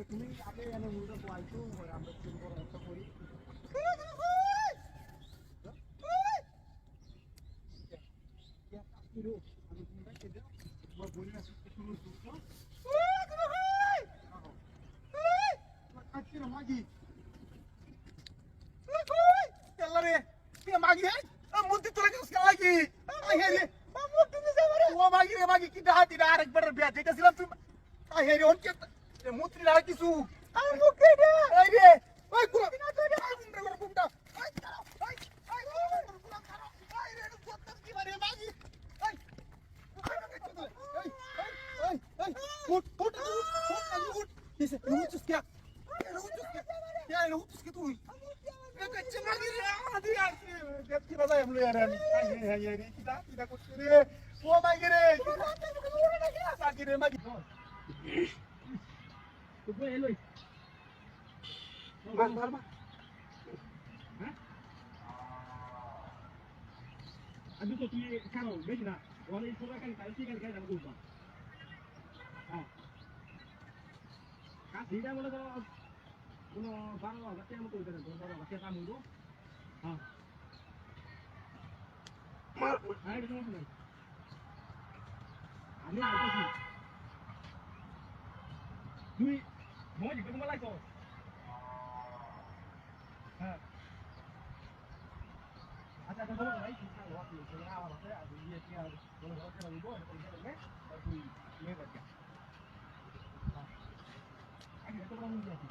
তুমি আগে এনে মুড়টা পাইছো আমরা তিন বড় একটা করি আমি তোমরা কে দাও তোমার বলি না শুরু করছো কাটছিনা মাগি কেলারে কে মাগি হে মুদ্দি তোলা কেস লাগি আই হে রে মুদ্দি দিছে আমারে ও মাগি রে মাগি কি ডাহাতি না আরেকবার বিয়া যেতেছিলাম তুমি আই হে রে ওন কে মুদ্দি লাগা কিছু আর মুকে দে এই রে ওই কোন না তো রে গুন্ডা গুন্ডা আই দাও আই আই গুন্ডা করো আই রে সত্য কি মারে মাগি আই উঠ উঠ উঠ দিছে উঠ क्या क्या उठ के तू कच्चे मागी रे आधी आती देखती बजा हम लोग यार ये ये रे किदा कुछ रे वो मागी रे साकी रे मागी तू बोल एलोई मार मार मार हैं अभी तो ये करो देख ना वाले पूरा kan kalsi kan kayak dalam rumah हां का सीधा बोले तो কোনো 12 বাচ্চা মতো হইতে না 12 বাচ্চা কাম হইলো হ্যাঁ মার আরে সমস্যা নাই আমি আইতাছি তুই মই দিতে তোমার লাইছো হ্যাঁ আচ্ছা তো বলো ভাই চিন্তা হওয়া কি হচ্ছে না আমার আছে আর ইয়ে কি আর বলো বলো কেন দিব এটা করবে আর তুই নিয়ে যাবি হ্যাঁ আগে তো বলুন যাচ্ছি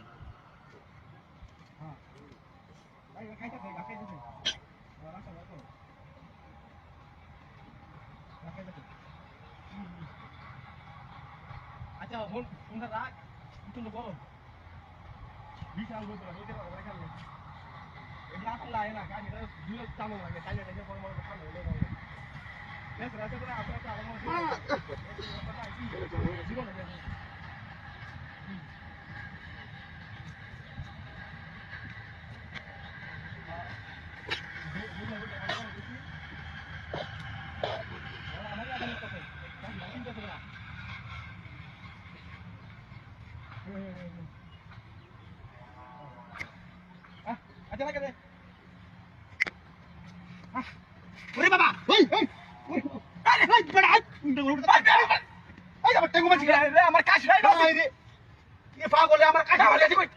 हाँ भाई कैसा है कैसे है रास्ता रास्ता कैसे अच्छा फोन फोन का रात तुम लोग बोलो 20 साल बोल रहा है तेरा क्या है ये रात ला है ना क्या नहीं दूर चालू लगे चालू लगे फोन मोड़ खा ले बस रात को आप क्या आराम से पता है जीवन लगे अच्छा ना करे अरे बाबा ओए ओए अरे भाई बड़ा अरे बट्टे को मत रे আমার কাশ নাই রে ये পাগল আমার কাশ আমার কাছে কই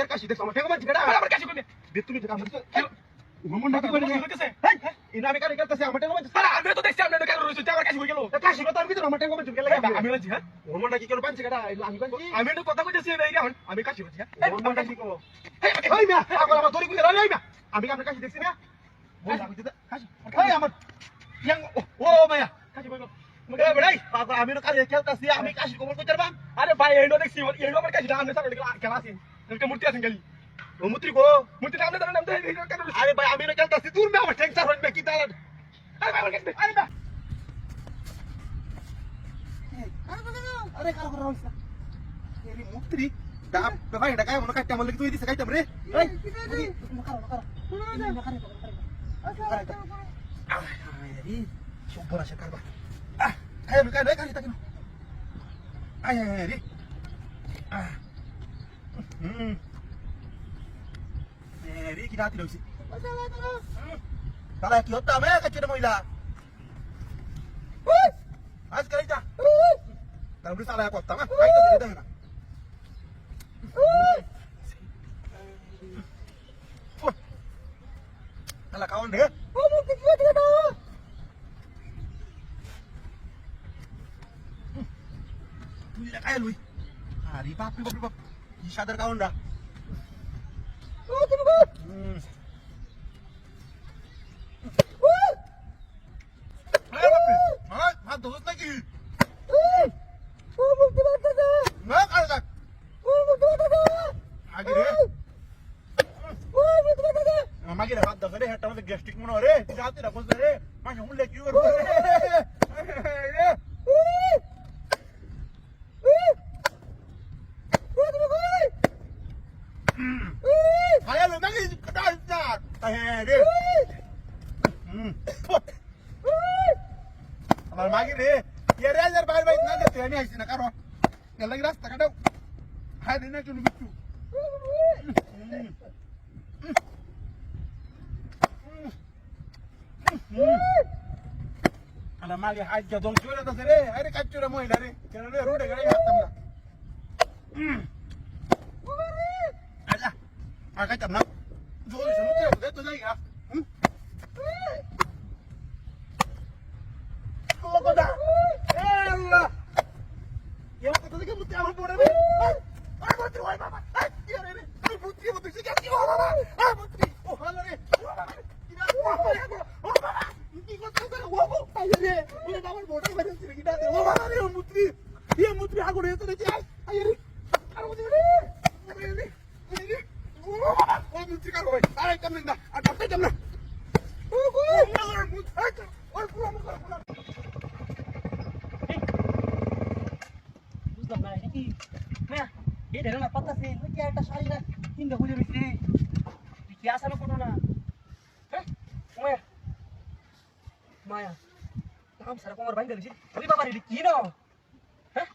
এর কাশি দেখছ আমার টেকো মত গড়া আমার কাছে কই দে তুমি দেখা ঘুমন না করে কইতেছে ইনা আমি কারে করতেছে আমার টেকো মত আরে আমি তো দেখছি আপনি কারে রইছে আমার কাছে কই গেল কাশি কথা আমি তো আমার টেকো মত গেল আমি বলছি হ্যাঁ ঘুমন না কি করে পাঁচ গড়া আমি কই আমি তো কথা কইতেছি না এই আমি কাশি বলছি হ্যাঁ ঘুমন না কি কো এই মিয়া পাগল আমার দড়ি কই গেল এই মিয়া আমি আপনার কাছে দেখছি মিয়া বল আমি দিতে কাশি এই আমার ইয়াং ও মায়া কাশি কই গেল এ বড়াই পাগল আমি তো কারে খেলতাছি আমি কাশি কবল কই পারবা আরে ভাই এইনো দেখছি এইনো আমার কাশি আমি সারা খেলা আছে একটা মূর্তি আছে গেলি ও মূর্তি কো মূর্তি নাম দে নাম দে আরে ভাই আমি না খেলতাছি দূর মে আমার টেনশন হইবে কি তালা আরে ভাই আমার কাছে আরে না আরে কাল করা হইছে এরি মূর্তি দাম ভাই এটা কাই মনে কাটতে আমলে তুই দিছ কাইতাম রে এই মাকার আরে সুপর আছে কারবা আয় আমি কাই কাই তাকিন আয় আয় রে রে কি রাতি লইছি তারা কি হতা মে কাচের মহিলা আজ করাইতা তারপরে সালা করতাম আইতা দিতে না তালা কাউন রে ও মুক্তি কি দিতে না তুই লাগাই লই আরে বাপ রে বাপ কি সাদার কাউন রা ও তুমি গো আরে বাপ রে মা দোস নাকি ও মুক্তি বাতা না কার লাগ ও মুক্তি বাতা আগে রে ও মুক্তি বাতা আমাকে রাত দাও রে হেটা মধ্যে গ্যাস্ট্রিক ঠিক মনে রে রাতে না বসে রে মানে উল্লে কি করব রে আয়া লো নাকি কাটা রে আমার মাগি রে এর হাজার বাইর বাইর না দেখতে আমি আইছি না কারণ এর লাগি রাস্তা কাটাও হাই দিনা চুন বিচ্ছু আমার মাগি হাত যা দম চলে দছে রে আরে কাচ্চুরা মহিলা রে কেন রে রোডে গাড়ি হাঁটতাম না আজা আগা চাপ না জোরে শুনতে তো যাই গা Lokoda! Allah! Yang kata dia mesti awal bodoh ni. Ay putri, ay mama. Ay dia ni. Ay putri, putri sikit ni. Oh mama. Ay putri. Oh hala ni. Tidak. Oh mama. Ini kau tahu tak? Wah, ay ni. Ini awal bodoh macam sini kita. Oh mama ni putri. Dia putri aku ni tu ni. Ay ni. Aku putri ni. Ay ni. Ini. Oh mama. Oh putri kau. Ay jam ni dah. Ada apa jam ni? Oh mama. Ay. Ay pulang. Maya, dia dari mana patah sih? Lu kaya atas hari lah, hingga hujan mesti. Biasa lo kono na. Hah? Maya, Maya, kamu sarap umur banyak dari sini. Tapi bapak di kino. Hah?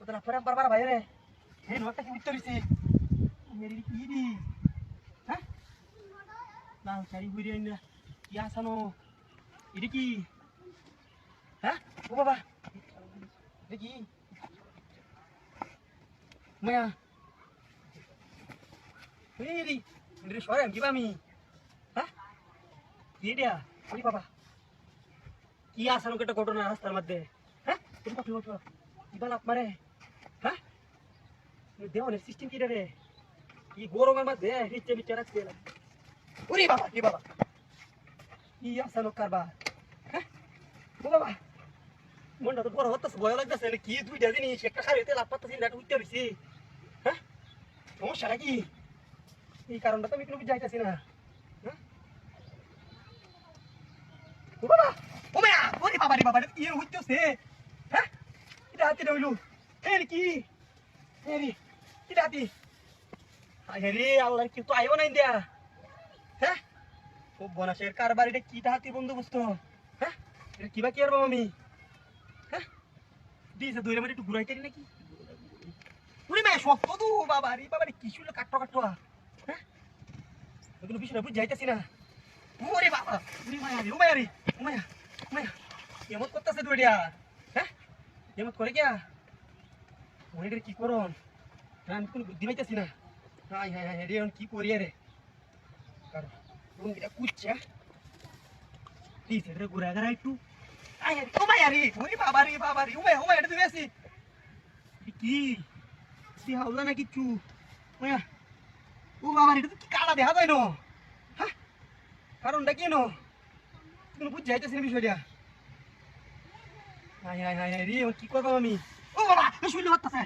Udah lapar parah bayar ya. Hei, lu tak kita sih. Nyari di kini. Hah? Nah, cari hujan ini. Biasa no. Ini ki. Hah? Oh bapak. Ini ki. Maya, ini dari suara yang gimana? Hah? Ini dia, ini papa. Kia sanu kita kotor na rastar madde. Hah? Ini papa coba. Ibalap mare. Hah? Ini dia orang sistem kita deh. Ini gorongan madde, ini bicara segala. Uri papa, ini papa. Iya sanu karba. Hah? Bu papa. Mana tu orang hotas boya lagi dah ki tu jadi ni cek kali itu lapat tu sih dah ujar sih. Hah? সমস্যা নাকি এই কারণটা তো আমি একটু বুঝাইতেছি না ও বাবা ও মায়া ওরে বাবা রে বাবা কি হইতেছে হ্যাঁ এটা হাতে রইলো এর কি এরি এটা হাতে আরে আল্লাহ কি তো আইও না ইন্ডিয়া হ্যাঁ ও বনাশের কারবার এটা কি হাতে বন্দোবস্ত হ্যাঁ এটা কি বা কি আর আমি হ্যাঁ দিছে দইরা মারি একটু ঘুরাইতে নাকি Uri mah শক্ত তো বাবা রে কি শুলে কাটটো হ্যাঁ এগুলো বিষয়টা বুঝ যাইতাছি না ওরে বাবা উরি মায়া রে মায়া এমত করতেছে তুই এটা হ্যাঁ এমত করে কিয়া ওইটার কি করন আমি কোনো বুদ্ধি পাইতাছি না হাই রে কি করি রে কারণ কোন এটা কুচ্ছা দিছে রে ঘুরা গড়া একটু আয় রে ও মায়া রে ওরে বাবা রে ও মায়া এটা তুই আসি কি Si haula na kichu. Maya. O baba এটা তো কি কালা দেখা যায় না হ্যাঁ কারণটা কি নো তুমি বুঝ যাইতেছ না বিষয়টা আয় রে কি করব আমি ও বাবা শুইলে হতাছে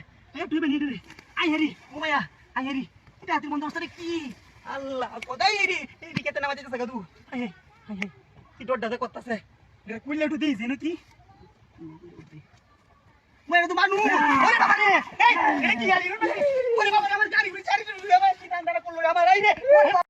তুই বেনি রে আয় রে ও মায়া আয় রে এটা তুই মন দস্তারে কি আল্লাহ কোদাই রে এই দিকে না বাজেছে গাদু আয় কি ডড্ডা করতেছে রে কুইলে একটু দিই যেন কি Mày là tụi bạn nu. Ôi bà này. Ê, cái gì vậy? Ôi bà này আমার গাড়ি চারি চারি লুয়া ভাই কি দান্দা করলো আমার এই রে